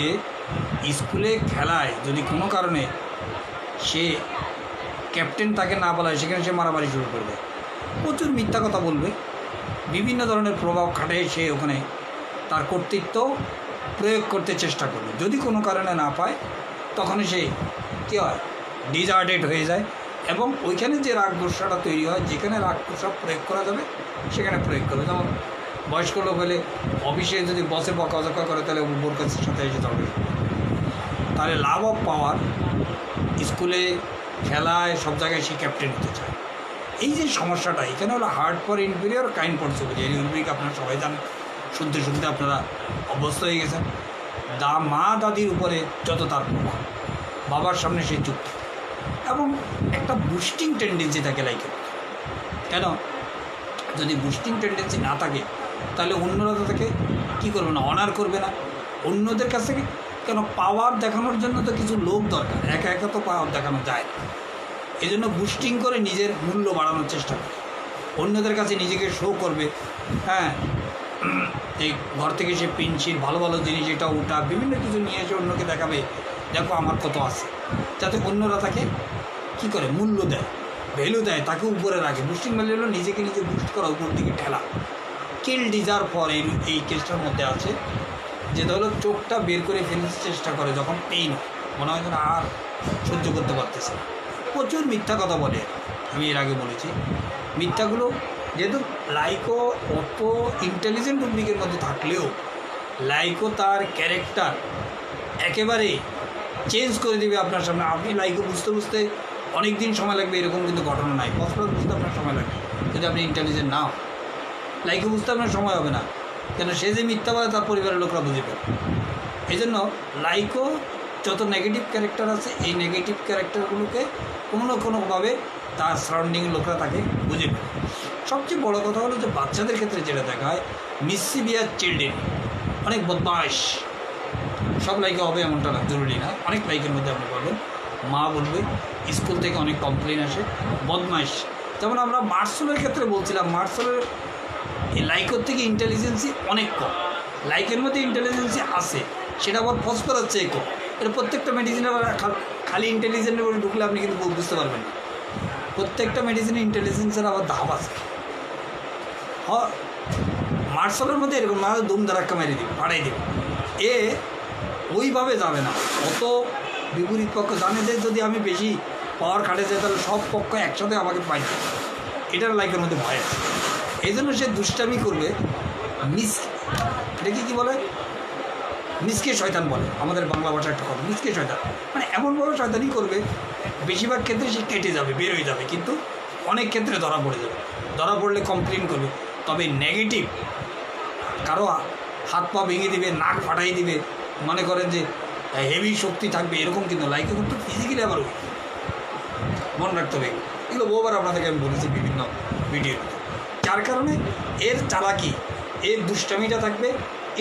স্কুলে খেলায় যদি কোনো কারণে সে ক্যাপ্টেন তাকে না বলায়, সেখানে সে মারামারি শুরু করবে, প্রচুর মিথ্যা কথা বলবে, বিভিন্ন ধরনের প্রভাব খাটায় সে ওখানে তার কর্তৃত্ব প্রয়োগ করতে চেষ্টা করবে। যদি কোনো কারণে না পায় তখন সে কী হয়, ডিজার্টেড হয়ে যায়, এবং ওইখানে যে রাগ গোসাটা তৈরি হয়, যেখানে রাগ গোসা প্রয়োগ করা যাবে সেখানে প্রয়োগ করবে। যেমন বয়স্ক লোক হলে অফিসে যদি বসে বকাঝকা করে, তাহলে বোর কাছের সাথে যেতে হবে। তাহলে লাভ অফ পাওয়ার, স্কুলে খেলায় সব জায়গায় সে ক্যাপ্টেন হতে চায়। এই যে সমস্যাটা এখানে হলো hard for inferior, kind for superior. এই রুব্রিক আপনারা সবাই জানেন, শুনতে শুনতে আপনারা অভ্যস্ত হয়ে গেছেন। মা দাদির উপরে যত তার প্রভাব, বাবার সামনে সে চুপ, এবং একটা বুস্টিং টেন্ডেন্সি থাকে লাইকে। কেন? যদি বুস্টিং টেন্ডেন্সি না থাকে তাহলে অন্যরা তাকে কী করবে না, অনার করবে না অন্যদের কাছ থেকে। কেন? পাওয়ার দেখানোর জন্য তো কিছু লোক দরকার, একা একা তো পাওয়ার দেখানো যায় না। এই জন্য বুস্টিং করে নিজের মূল্য বাড়ানোর চেষ্টা করে, অন্যদের কাছে নিজেকে শো করবে। হ্যাঁ, এই ঘর থেকে সে পেন্সিল, ভালো ভালো জিনিস, এটা ওটা বিভিন্ন কিছু নিয়ে এসে অন্যকে দেখাবে, দেখো আমার কত আছে, যাতে অন্যরা তাকে কী করে, মূল্য দেয়, ভ্যালু দেয়, তাকে উপরে রাখে। বুস্টিং ভ্যালু হলো নিজেকে নিজে বুস্ট করা, উপর দিকে ঠেলা। কিল ডিজার্ভ ফর এই কেসটার মধ্যে আছে, যেটা হলো চোখটা বের করে ফেলতে চেষ্টা করে যখন পেইন মনে হয় যেন আর সহ্য করতে পারতেছে। প্রচুর মিথ্যা কথা বলে, আমি এর আগে বলেছি। মিথ্যাগুলো যেহেতু লাইকো অত ইন্টেলিজেন্ট রুব্রিকের মধ্যে থাকলেও লাইকো তার ক্যারেক্টার একেবারে চেঞ্জ করে দেবে আপনার সামনে। আপনি লাইকো বুঝতে বুঝতে অনেক দিন সময় লাগবে, এরকম কিন্তু ঘটনা নাই। ফসফরাস বুঝতে আপনার সময় লাগবে, যদি আপনি ইন্টেলিজেন্ট না হন। লাইকো বুঝতে আপনার সময় হবে না, কেন সে যে মিথ্যা বলে তার পরিবারের লোকরা বুঝে পাবে। এই জন্য লাইকো যত নেগেটিভ ক্যারেক্টার আছে, এই নেগেটিভ ক্যারেক্টারগুলোকে কোনো না কোনোভাবে তার সারাউন্ডিংয়ের লোকরা তাকে বুঝে পাবে। সবচেয়ে বড় কথা হলো যে বাচ্চাদের ক্ষেত্রে যেটা দেখা হয়, মিসচিভিয়াস চিলড্রেন, অনেক বদমাশ। সব লাইকে হবে এমনটা না, জরুরি না। অনেক লাইকের মধ্যে আপনি পাবেন মা বলবে স্কুল থেকে অনেক কমপ্লেন আসে বদমাইশ। যেমন আমরা মার্সেলের ক্ষেত্রে বলছিলাম, মার্সেলের এই লাইকোর থেকে ইন্টেলিজেন্সি অনেক কম। লাইকের মধ্যে ইন্টেলিজেন্সি আছে, সেটা আবার ফসফরাস চেয়ে কম। এটা প্রত্যেকটা মেডিসিনের খালি ইন্টেলিজেন্টের উপরে ঢুকলে আপনি কিন্তু বুঝতে পারবেন না। প্রত্যেকটা মেডিসিনের ইন্টেলিজেন্সের আবার ধাপ আছে। মার্শালের মধ্যে এরকম না দুম ধারাক্কা মেরে দিবে, ফাড়াই দেবে, এ ওইভাবে যাবে না। অত বিপরীত পক্ষ জানে যে যদি আমি বেশি পাওয়ার খাটে যাই তাহলে সব পক্ষ একসাথে আমাকে পাই, এটার লাইকের মধ্যে ভয় আছে। এই জন্য সে দুষ্টামি করবে। এটাকে কী বলে, মিসকে শয়তান বলে আমাদের বাংলা ভাষায় একটা কথা, মিসকে শয়তান। মানে এমনভাবে শয়তানি করবে, বেশিরভাগ ক্ষেত্রে সে কেটে যাবে, বের হয়ে যাবে, কিন্তু অনেক ক্ষেত্রে ধরা পড়ে যাবে। ধরা পড়লে কমপ্লেন করবে। তবে নেগেটিভ কারো হাত পা ভেঙে দিবে, নাক ফাটাই দিবে, মনে করেন যে হেভি শক্তি থাকবে, এরকম কিন্তু লাইকে কিন্তু ফিজিক্যালি আবার মনে রাখতে হবে। এগুলো বহুবার আপনাদেরকে আমি বলেছি বিভিন্ন ভিডিওতে। যার কারণে এর চালাকি, এর দুষ্টামিটা থাকবে,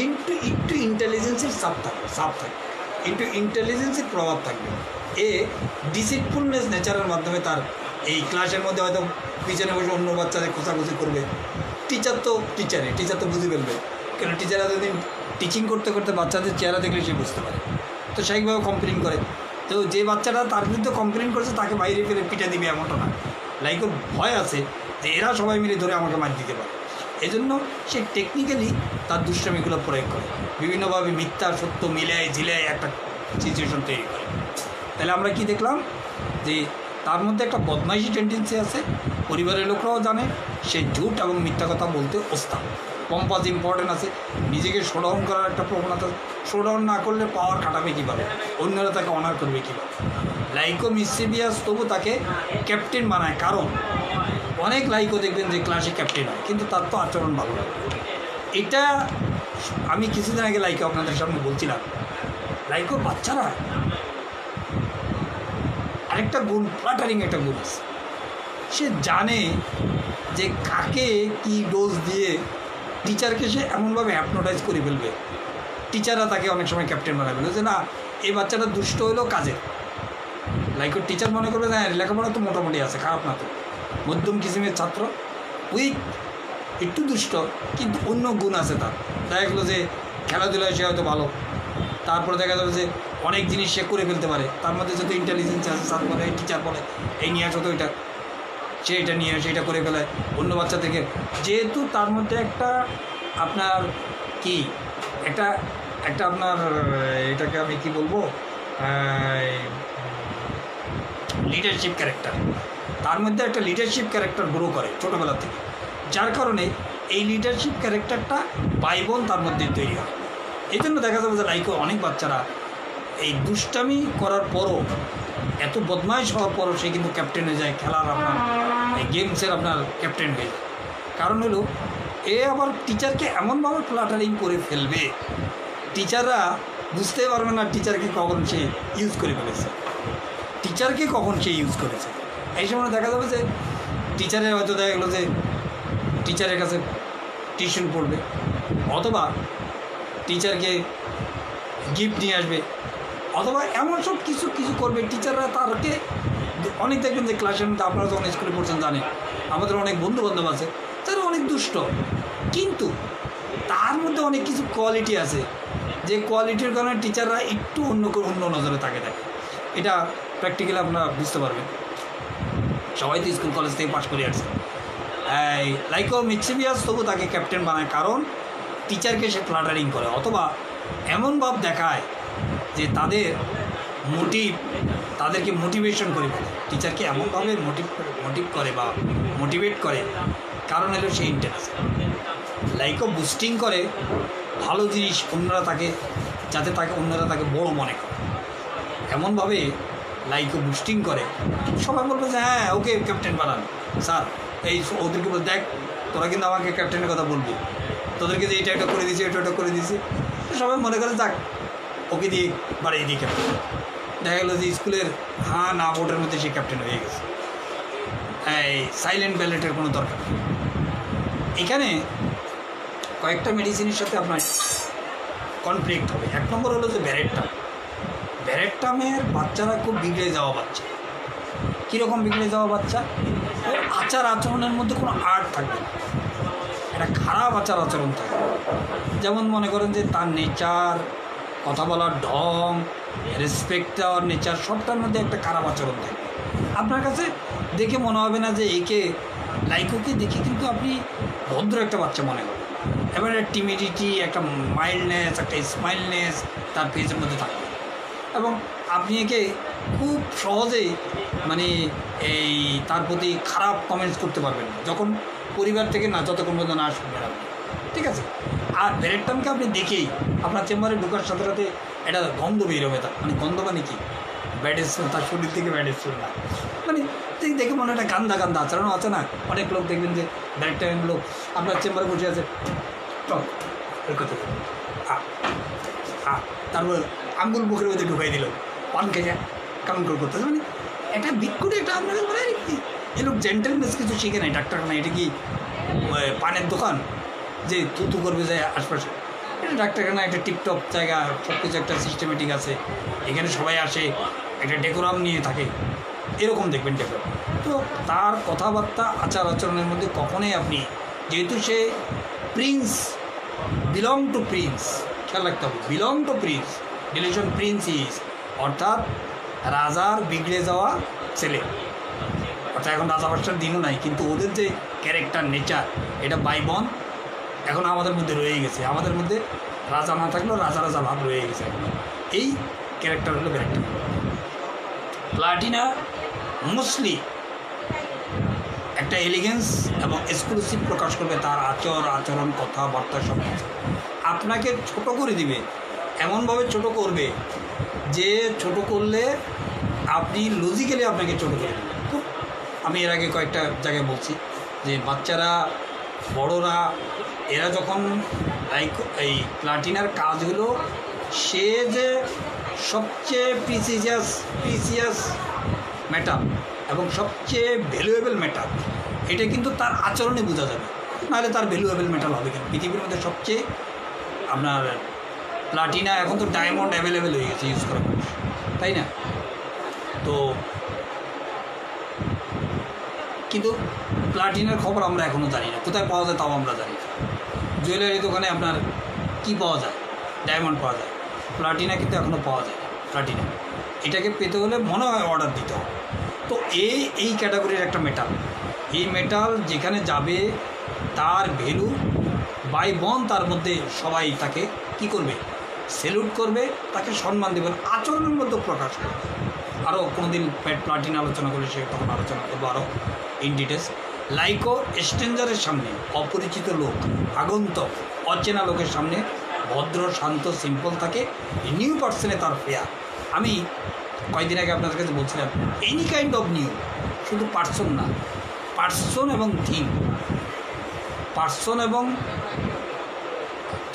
একটু ইন্টেলিজেন্সের চাপ থাকবে, একটু ইন্টেলিজেন্সের প্রভাব থাকবে। এ ডিসিপ্লিননেস নেচারের মাধ্যমে তার এই ক্লাসের মধ্যে হয়তো পিছনে বসে অন্য বাচ্চাদের খোঁচাখুচি করবে। টিচার তো বুঝে ফেলবে, কেন টিচাররা যদি টিচিং করতে করতে বাচ্চাদের চেহারা দেখলে সে বুঝতে পারে, তো স্বাভাবিকভাবে কমপ্লেন করে। তো যে বাচ্চাটা তার বিরুদ্ধে কমপ্লেন করেছে তাকে বাইরে ফেলে পিঠা দিবে এমনটা না, লাইকের ভয় আছে যে এরা সবাই মিলে ধরে আমাকে মার দিতে পারে। এই জন্য সে টেকনিক্যালি তার দুষ্টামিগুলো প্রয়োগ করে, বিভিন্নভাবে মিথ্যা সত্য মিলায় ঝিলায় একটা সিচুয়েশন তৈরি করে। তাহলে আমরা কি দেখলাম যে তার মধ্যে একটা বদমাইশি টেন্ডেন্সি আছে, পরিবারের লোকরাও জানে সে ঝুট এবং মিথ্যা কথা বলতে ওস্তাদ। পম্পাস ইম্পর্টেন্ট আছে, নিজেকে শোডাউন করার একটা প্রবণতা। শোডাউন না করলে পাওয়ার কাটাবে কীভাবে, অন্যরা তাকে অনার করবে কীভাবে। লাইকো মিসচিভিয়াস তবু তাকে ক্যাপ্টেন বানায়, কারণ অনেক লাইকও দেখবেন যে ক্লাসে ক্যাপ্টেন হয় কিন্তু তার তো আচরণ ভালো লাগে। এটা আমি কিছুদিন আগে লাইকো আপনাদের সামনে বলছিলাম, লাইকোর বাচ্চারা আরেকটা গুণ, ফ্লাটারিং একটা গুণ আছে। সে জানে যে কাকে কি ডোজ দিয়ে টিচারকে সে এমনভাবে অ্যাপনোটাইজ করে ফেলবে, টিচাররা তাকে অনেক সময় ক্যাপ্টেন বানায় ফেলবে যে না এই বাচ্চাটা দুষ্ট হলেও কাজে। লাইকোর টিচার মনে করবে না লেখাপড়া তো মোটামুটি আছে, খারাপ না, তো মধ্যম কিসিমের ছাত্র, উইক, একটু দুষ্ট, কিন্তু অন্য গুণ আছে তার। দেখা গেলো যে খেলাধুলায় সে হয়তো ভালো, তারপরে দেখা যাবে যে অনেক জিনিস সে করে ফেলতে পারে, তার মধ্যে যত ইন্টেলিজেন্স আছে, স্যার বলে টিচার বলে এই নিয়ে আসো তো এটা, সে এটা নিয়ে আসে, এটা করে ফেলে অন্য বাচ্চা থেকে। যেহেতু তার মধ্যে একটা আপনার কি একটা আপনার এটাকে আমি কি বলবো, লিডারশিপ ক্যারেক্টার, তার মধ্যে একটা লিডারশিপ ক্যারেক্টার গ্রো করে ছোটোবেলা থেকে, যার কারণে এই লিডারশিপ ক্যারেক্টারটা ভাই বোন তার মধ্যে তৈরি হয়। এই জন্য দেখা যাবে যে লাইকো অনেক বাচ্চারা এই দুষ্টামি করার পরও, এত বদমাইশ হওয়ার পরও সে কিন্তু ক্যাপ্টেন হয়ে যায়, খেলার আপনার এই গেমসের আপনার ক্যাপ্টেন হয়ে যায়। কারণ হলো এ আবার টিচারকে এমনভাবে ফ্লাটারিং করে ফেলবে, টিচাররা বুঝতে পারবে না টিচারকে কখন সে ইউজ করে ফেলেছে, টিচারকে কখন সে ইউজ করেছে। এই সময় দেখা যাবে যে টিচারের হয়তো দেখা গেলো যে টিচারের কাছে টিউশন পড়বে, অথবা টিচারকে গিফট নিয়ে আসবে, অথবা এমন সব কিছু করবে। টিচাররা তারকে অনেক দেখবেন যে ক্লাসের মধ্যে, আপনারা যখন স্কুলে পড়ছেন জানেন আমাদের অনেক বন্ধুবান্ধব আছে তারা অনেক দুষ্ট, কিন্তু তার মধ্যে অনেক কিছু কোয়ালিটি আছে যে কোয়ালিটির কারণে টিচাররা একটু অন্য নজরে তাকে দেখে। এটা প্র্যাকটিক্যালি আপনারা বুঝতে পারবেন, সবাই তো স্কুল কলেজ থেকে পাশ করে আসছে। এই লাইকো মিসচিভিয়াস তবু তাকে ক্যাপ্টেন বানায়, কারণ টিচারকে সে ফ্লাটারিং করে, অথবা এমন ভাব দেখায় যে তাদেরকে মোটিভেশন করে ফেলে, টিচারকে এমনভাবে মোটিভ করে বা মোটিভেট করে, কারণ হলো সে ইন্টারেস্ট। লাইকো বুস্টিং করে ভালো জিনিস, অন্যরা তাকে যাতে অন্যরা তাকে বড় মনে করে, এমনভাবে লাইকো বুস্টিং করে। সবাই বলবে যে হ্যাঁ ওকে ক্যাপ্টেন বানান স্যার, এই ওদেরকে বল দেখ তোরা কিন্তু আমাকে ক্যাপ্টেনের কথা বলবি, তোদেরকে যে এটা করে দিয়েছি এটা করে দিয়েছি, সবাই মনে করে যাক ওকে দিয়ে বাড়িয়ে দিই ক্যাপ্টেন। দেখা গেলো যে স্কুলের হ্যাঁ না ভোটের মধ্যে সে ক্যাপ্টেন হয়ে গেছে। এই সাইলেন্ট ব্যালেটের কোনো দরকার নেই। এখানে কয়েকটা মেডিসিনের সাথে আপনার কনফ্লিক্ট হবে। এক নম্বর হলো যে ব্যারেটটা ব্যারেট্টামের বাচ্চারা খুব বিগড়ে যাওয়া বাচ্চা। কীরকম বিগড়ে যাওয়া বাচ্চা? ওর আচার আচরণের মধ্যে কোনো আর্ট থাকবে না, একটা খারাপ আচার আচরণ থাকে। যেমন মনে করেন যে তার নেচার, কথা বলার ঢং, রেসপেক্ট দেওয়ার নেচার, সবটার মধ্যে একটা খারাপ আচরণ থাকে। আপনার কাছে দেখে মনে হবে না যে একে লাইকোকে দেখে কিন্তু আপনি ভদ্র একটা বাচ্চা মনে করেন। এবার একটা টিমিডিটি, একটা মাইল্ডনেস, একটা স্মাইলনেস তার ফেসের মধ্যে থাকে এবং আপনি একে খুব সহজেই মানে এই তার প্রতি খারাপ কমেন্টস করতে পারবেন না, যখন পরিবার থেকে না, যতক্ষণ পর্যন্ত না শুনবেন আপনি, ঠিক আছে? আর ব্যারেট্টামকে আপনি দেখেই আপনার চেম্বারে ঢোকার সাথে সাথে একটা গন্ধ বেরোবে, তার মানে গন্ধ মানে কি, ব্যাড স্মেল, তার শরীর থেকে ব্যাড স্মেল না, মানে দেখে মনে একটা গান্দা গান্দা আচরণ আছে না। অনেক লোক দেখবেন যে ব্যারেট্টামের লোক আপনার চেম্বারে বসে আছে, তারপর আঙ্গুল মুখের মধ্যে ঢুকাই দিল, পান খেয়ে কেমন করে করতে, মানে একটা বিক্ষুটে একটা আপনাদের বলে এ লোক জেন্টেলনেস কিছু শিখে নাই, ডাক্তার না, এটা কি পানের দোকান যে থুতু করবে যায় আশপাশে? এটা ডাক্তারখানা, একটা টিপটপ জায়গা, সব কিছু একটা সিস্টেমেটিক আছে, এখানে সবাই আসে, একটা ডেকোরাম নিয়ে থাকে, এরকম দেখবেন ডেকোরাম। তো তার কথাবার্তা আচার আচরণের মধ্যে কখনোই আপনি, যেহেতু সে প্রিন্স, বিলং টু প্রিন্স, খেয়াল রাখতে হবে, belong to Prince, relation Prince is, অর্থাৎ রাজার বিগড়ে যাওয়া ছেলে, অর্থাৎ এখন রাজা বাদশার দিনও নাই, কিন্তু ওদের যে ক্যারেক্টার নেচার এটা বাইবন এখন আমাদের মধ্যে রয়ে গেছে। আমাদের মধ্যে রাজা না থাকলেও রাজা রাজা ভাব রয়ে গেছে এখন। এই ক্যারেক্টার হলো ক্যারেক্টার। প্লাটিনা মোস্টলি একটা এলিগেন্স এবং এক্সক্লুসিভ প্রকাশ করবে তার আচরণ, কথাবার্তা সব কিছু। আপনাকে ছোট করে দিবে, এমনভাবে ছোট করবে যে ছোট করলে আপনি লজিক্যালি আপনাকে ছোট করে দেবে। তো আমি এর আগে কয়েকটা জায়গায় বলছি যে বাচ্চারা, বড়রা, এরা যখন এই প্লাটিনার কাজগুলো, সে যে সবচেয়ে প্রিসিয়াস ম্যাটার এবং সবচেয়ে ভ্যালুয়েবল ম্যাটার, এটা কিন্তু তার আচরণে বোঝা যাবে, নাহলে তার ভ্যালুয়েবল মেটাল হবে কেন? পৃথিবীর মধ্যে সবচেয়ে আপনার প্লাটিনা, এখন তো ডায়মন্ড অ্যাভেলেবেল হয়ে গেছে ইউজ করা মানুষ, তাই না? তো কিন্তু প্লাটিনার খবর আমরা এখনও জানি না, কোথায় পাওয়া যায় তাও আমরা জানি না। জুয়েলারি দোকানে আপনার কি পাওয়া যায়? ডায়মন্ড পাওয়া যায়, প্লাটিনা কিন্তু এখনও পাওয়া যায় না। প্লাটিনা এটাকে পেতে হলে মনে হয় অর্ডার দিতে হবে। তো এই ক্যাটাগরির একটা মেটাল, এই মেটাল যেখানে যাবে তার ভ্যালু বাই বন, তার মধ্যে সবাই তাকে কি করবে? সেলুট করবে, তাকে সম্মান দেবেন, আচরণের মধ্যে প্রকাশ করবে। আরও কোনো দিন প্লাটিন আলোচনা করে সে তখন আলোচনা করবো আরও ইন ডিটেলস। লাইকো স্ট্রেঞ্জারের সামনে, অপরিচিত লোক, আগন্তক, অচেনা লোকের সামনে ভদ্র, শান্ত, সিম্পল থাকে। নিউ পার্সনে তার ফেয়ার। আমি কয়েকদিন আগে আপনাদের কাছে বলছিলাম, এনি কাইন্ড অফ নিউ, শুধু পার্সন না, পার্সন এবং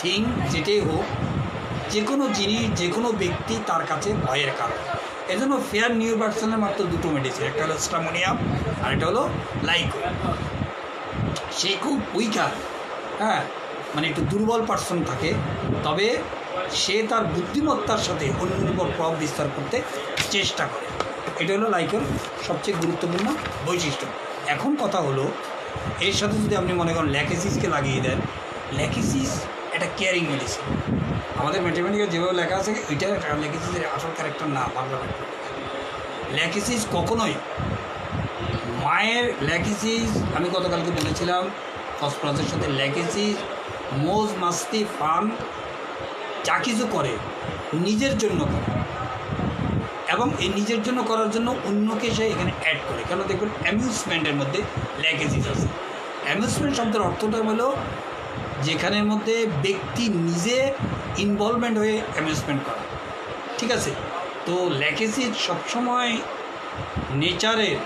থিং যেটাই হোক, যে কোনো জিনিস, যে কোনো ব্যক্তি তার কাছে ভয়ের কারণ। এজন্য ফেয়ার নিউ পার্সনের মাত্র দুটো মেডিসিন, একটা হলো স্ট্রামোনিয়াম আর একটা হলো লাইকো। সে খুব উইকার, হ্যাঁ, মানে একটু দুর্বল পার্সন থাকে, তবে সে তার বুদ্ধিমত্তার সাথে অন্যের উপর প্রভাব বিস্তার করতে চেষ্টা করে। এটা হলো লাইকোর সবচেয়ে গুরুত্বপূর্ণ বৈশিষ্ট্য। এখন কথা হলো, এর সাথে যদি আপনি মনে করেন ল্যাকেসিসকে লাগিয়ে দেন, ল্যাকেসিস একটা কেয়ারিং মেডিসিন। আমাদের ম্যাথমেটিক্যাল যেভাবে লেখা আছে, এটা ল্যাকেসিসের আসল ক্যারেক্টার না, বাংলা ল্যাকেসিস কখনোই মায়ের ল্যাকেসিস। আমি গতকালকে বলেছিলাম ফসফরাসের সাথে ল্যাকেসিস মোজ মাস্তি ফান যা কিছু করে নিজের জন্য করে, এবং এই নিজের জন্য করার জন্য অন্যকে সে এখানে অ্যাড করে। কেন দেখবেন অ্যামিউজমেন্টের মধ্যে ল্যাকেসিস আছে। অ্যামিউজমেন্ট শব্দের অর্থটা হলো যেখানের মধ্যে ব্যক্তি নিজে ইনভলভমেন্ট হয়ে অ্যামিউজমেন্ট করা, ঠিক আছে? তো ল্যাকেসিস সবসময় নেচারের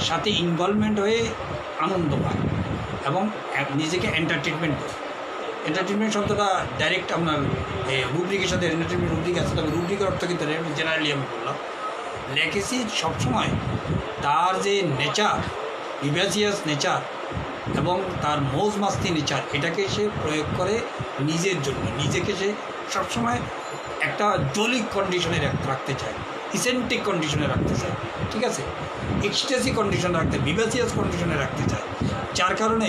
সাথে ইনভলভমেন্ট হয়ে আনন্দ পায় এবং নিজেকে এন্টারটেনমেন্ট করে। এন্টারটেনমেন্ট শব্দটা ডাইরেক্ট আপনার রুব্রিকের সাথে এন্টারটেনমেন্ট রুব্রিক আছে, তবে রুব্রিকের অর্থ কিন্তু জেনারেলি আমি বললাম। ল্যাকেসিস সবসময় তার যে নেচার, ভিভাসিয়াস নেচার এবং তার মৌজ মাস্তি নেচার, এটাকে সে প্রয়োগ করে নিজের জন্য, নিজেকে সে সবসময় একটা জলিক কন্ডিশনে রাখতে চায়, ইসেন্টিক কন্ডিশনে রাখতে চায়, ঠিক আছে, এক্সটেসি কন্ডিশন রাখতে, ভিভাসিয়াস কন্ডিশনে রাখতে চায়, যার কারণে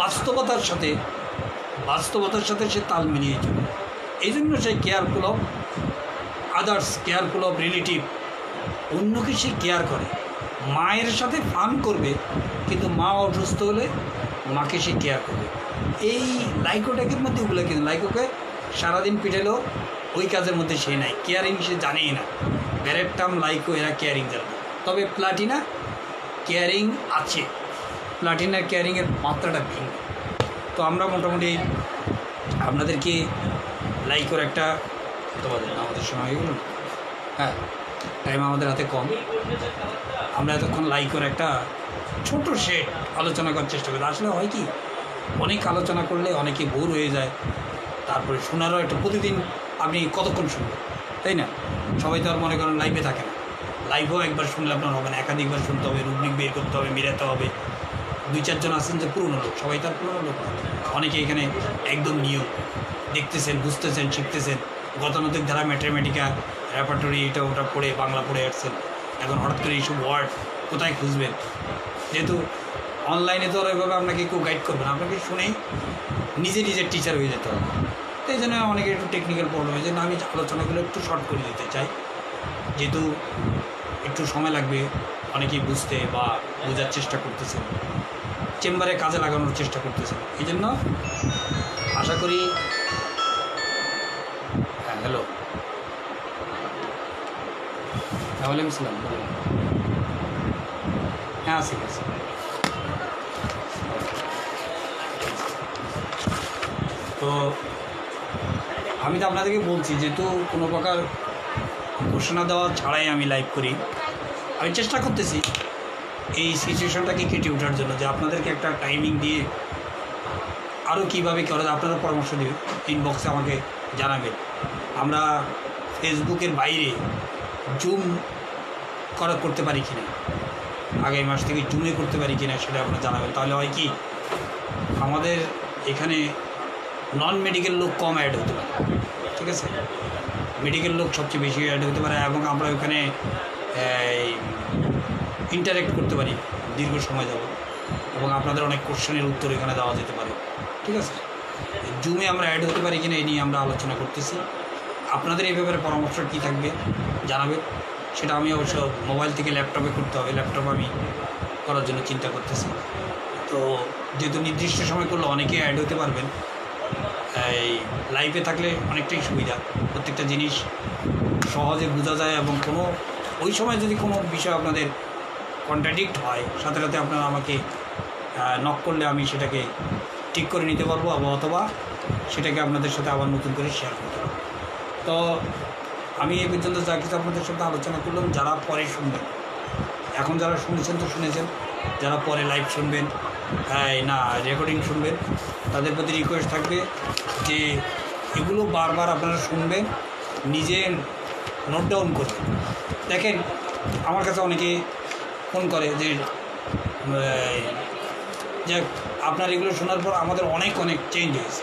বাস্তবতার সাথে সে তাল মিলিয়ে চলে। এই জন্য সে careful of others, careful of relative, অন্যকে সে কেয়ার করে। মায়ের সাথে ফান করবে, কিন্তু মা অসুস্থ হলে মাকে সে কেয়ার করবে। এই লাইকোটাকের মধ্যে ওগুলো কিন্তু লাইকোকে সারাদিন পিটালেও ওই কাজের মধ্যে সে নাই, কেয়ারিং সে জানেই না। ব্যারেটটাম লাইকো এরা কেয়ারিং জানে না, তবে প্লাটিনা কেয়ারিং আছে, প্লাটিনার কেয়ারিংয়ের মাত্রাটা ভিন্ন। তো আমরা মোটামুটি আপনাদেরকে লাইকোর একটা আমাদের সময় হয়ে গেল, হ্যাঁ টাইম আমাদের হাতে কম, আমরা এতক্ষণ লাইকোর একটা ছোট সেট আলোচনা করার চেষ্টা করি। আসলে হয় কি, অনেক আলোচনা করলে অনেকে বোর হয়ে যায়, তারপরে শোনারও একটা প্রতিদিন আপনি কতক্ষণ শুনবেন, তাই না? সবাই তো আর মনে করেন লাইভে থাকে না, লাইভেও একবার শুনলে আপনার হবে না, একাধিকবার শুনতে হবে, রুব্রিক বের করতে হবে, মেলাতে হবে। 2-4 জন আছেন যে পুরনো লোক, সবাই তার পুরনো লোক, অনেকে এখানে একদম নিয়ম দেখতেছেন, বুঝতেছেন, শিখতেছেন, গতানুগতিক ধারা, ম্যাথমেটিকা, রেপার্টরি, এটা ওটা পড়ে বাংলা পড়ে আসছেন। এখন হঠাৎ করে এইসব ওয়ার্ড কোথায় খুঁজবেন? যেহেতু অনলাইনে তো আর ওইভাবে আপনাকে কেউ গাইড করবে না, আপনাকে শুনেই নিজের টিচার হয়ে যেতে হবে। তো এই জন্য অনেকে একটু টেকনিক্যাল প্রবলেম হয়েছে, আমি আলোচনাগুলো একটু শর্ট করে দিতে চাই, যেহেতু একটু সময় লাগবে অনেকেই বুঝতে বা বোঝার চেষ্টা করতেছেন, চেম্বারে কাজে লাগানোর চেষ্টা করতেছেন। এই জন্য আশা করি, হ্যাঁ হ্যালো, ওয়ালাইকুম আসসালাম, হ্যাঁ আছে আছে। তো আমি তো আপনাদেরকে বলছি, যেহেতু কোনো প্রকার ঘোষণা দেওয়া ছাড়াই আমি লাইভ করি, আমি চেষ্টা করতেছি এই সিচুয়েশনটাকে কেটে ওঠার জন্য, যে আপনাদেরকে একটা টাইমিং দিয়ে আরও কীভাবে করা যায় আপনারা পরামর্শ দেবেন, ইনবক্সে আমাকে জানাবেন। আমরা ফেসবুকের বাইরে জুম করতে পারি কিনা, আগামী মাস থেকে জুমে করতে পারি কিনা সেটা আপনারা জানাবেন। তাহলে হয় কি, আমাদের এখানে নন মেডিকেল লোক কম অ্যাড হতে পারে, ঠিক আছে, মেডিকেল লোক সবচেয়ে বেশি অ্যাড হতে পারে, এবং আমরা ওখানে ইন্টারেক্ট করতে পারি দীর্ঘ সময় যাব, এবং আপনাদের অনেক কোশ্চেনের উত্তর এখানে দেওয়া যেতে পারে, ঠিক আছে। জুমে আমরা অ্যাড হতে পারি কিনা এই নিয়ে আমরা আলোচনা করতেছি। আপনাদের এই ব্যাপারে পরামর্শ কী থাকবে জানাবেন, সেটা আমি অবশ্য মোবাইল থেকে ল্যাপটপে করতে হবে, ল্যাপটপ আমি করার জন্য চিন্তা করতেছি। তো যেহেতু নির্দিষ্ট সময় করলে অনেকেই অ্যাড হতে পারবেন, এই লাইভে থাকলে অনেকটাই সুবিধা, প্রত্যেকটা জিনিস সহজে বোঝা যায়, এবং কোনো ওই সময় যদি কোনো বিষয় আপনাদের কন্ট্রাডিক্ট হয়, সাথে সাথে আপনারা আমাকে নক করলে আমি সেটাকে ঠিক করে নিতে পারবো, অথবা সেটাকে আপনাদের সাথে আবার নতুন করে শেয়ার করতে পারবো। তো আমি এই পর্যন্ত যা কিছু আপনাদের সাথে আলোচনা করলাম, যারা পরে শুনবেন, এখন যারা শুনেছেন তো শুনেছেন, যারা পরে লাইভ শুনবেন না রেকর্ডিং শুনবেন, তাদের প্রতি রিকোয়েস্ট থাকবে যে এগুলো বারবার আপনারা শুনবেন, নিজে নোট ডাউন করবেন। দেখেন, আমার কাছে অনেকে ফোন করে যে আপনার এগুলো শোনার পর আমাদের অনেক চেঞ্জ হয়েছে।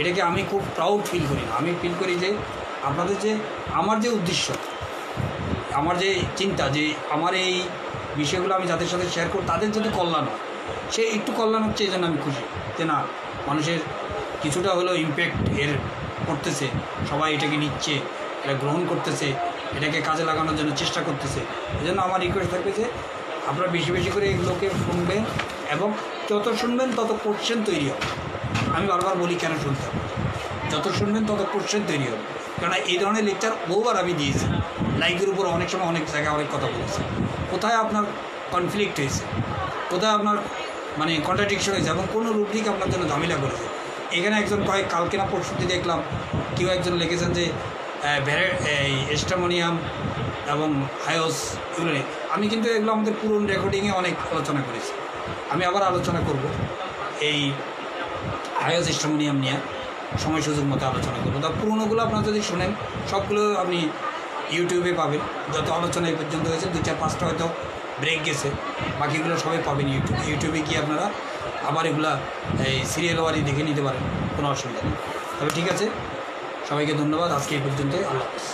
এটাকে আমি খুব প্রাউড ফিল করি না, আমি ফিল করি যে আপনাদের যে আমার যে উদ্দেশ্য, আমার যে চিন্তা, যে আমার এই বিষয়গুলো আমি যাদের সাথে শেয়ার করি তাদের যদি কল্যাণ হয়, সে একটু কল্যাণ হচ্ছে, এই জন্য আমি খুশি যে না, মানুষের কিছুটা হলেও ইম্প্যাক্ট এর করতেছে, সবাই এটাকে নিচ্ছে, এটা গ্রহণ করতেছে, এটাকে কাজে লাগানোর জন্য চেষ্টা করতেছে। এই জন্য আমার রিকোয়েস্ট থাকবে যে আপনারা বেশি বেশি করে এগুলোকে শুনবেন, এবং যত শুনবেন তত কোশ্চেন তৈরি হবে। আমি বারবার বলি কেন শুনতে হবে, যত শুনবেন তত কোশ্চেন তৈরি হবে। কেননা এই ধরনের লেকচার বহুবার আমি দিয়েছি, লাইভের উপর অনেক সময় অনেক জায়গায় অনেক কথা বলেছি। কোথায় আপনার কনফ্লিক্ট হয়েছে, কোথায় আপনার মানে কন্ট্রাডিকশন হয়েছে, এবং কোনো রুব্রিক আপনার জন্য ঝামেলা করেছে। এখানে একজন কালকে না পরশুতে দেখলাম কেউ একজন লিখেছেন যে এস্টামোনিয়াম এবং হায়োস, এগুলো নেই। আমি কিন্তু এগুলো আমাদের পুরনো রেকর্ডিংয়ে অনেক আলোচনা করেছি, আমি আবার আলোচনা করব এই হায়োস এস্টামোনিয়াম নিয়ে, সময় সুযোগ মতো আলোচনা করবো। তা পুরোনোগুলো আপনারা যদি শোনেন, সবগুলো আপনি ইউটিউবে পাবেন, যত আলোচনা এই পর্যন্ত হয়েছে, 2-4-5টা হয়তো ব্রেক গেছে, বাকিগুলো সবাই পাবেন ইউটিউবে গিয়ে আপনারা আবার এগুলা এই সিরিয়াল ওয়ারি দেখে নিতে পারেন, কোনো অসুবিধা নেই। তবে ঠিক আছে, সবাইকে ধন্যবাদ, আজকে এই পর্যন্ত, আল্লাহ হাফেজ।